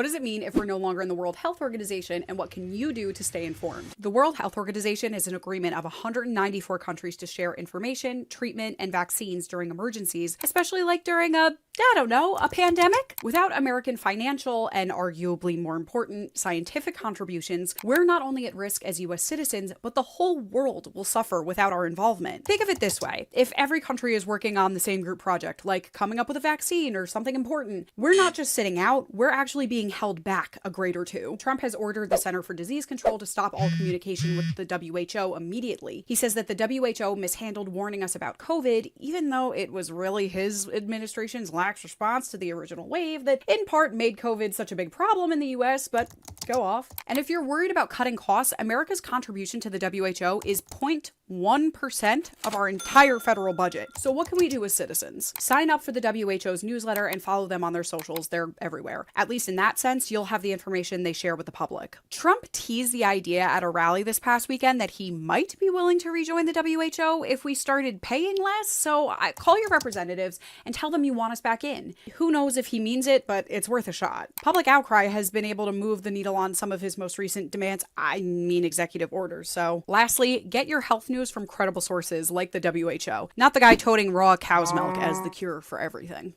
What does it mean if we're no longer in the World Health Organization, and what can you do to stay informed? The World Health Organization is an agreement of 194 countries to share information, treatment, and vaccines during emergencies, especially like during a pandemic. Without American financial and arguably more important scientific contributions, we're not only at risk as US citizens, but the whole world will suffer without our involvement. Think of it this way. If every country is working on the same group project, like coming up with a vaccine or something important, we're not just sitting out, we're actually being held back a grade or two. Trump has ordered the Center for Disease Control to stop all communication with the WHO immediately. He says that the WHO mishandled warning us about COVID, even though it was really his administration's lax response to the original wave that in part made COVID such a big problem in the US, but go off. And if you're worried about cutting costs, America's contribution to the WHO is 0.1% of our entire federal budget. So what can we do as citizens? Sign up for the WHO's newsletter and follow them on their socials. They're everywhere. At least in that sense, you'll have the information they share with the public. Trump teased the idea at a rally this past weekend that he might be willing to rejoin the WHO if we started paying less. So call your representatives and tell them you want us back in. Who knows if he means it, but it's worth a shot. Public outcry has been able to move the needle on some of his most recent demands, executive orders. So lastly, get your health news from credible sources like the WHO, not the guy toting raw cow's milk as the cure for everything.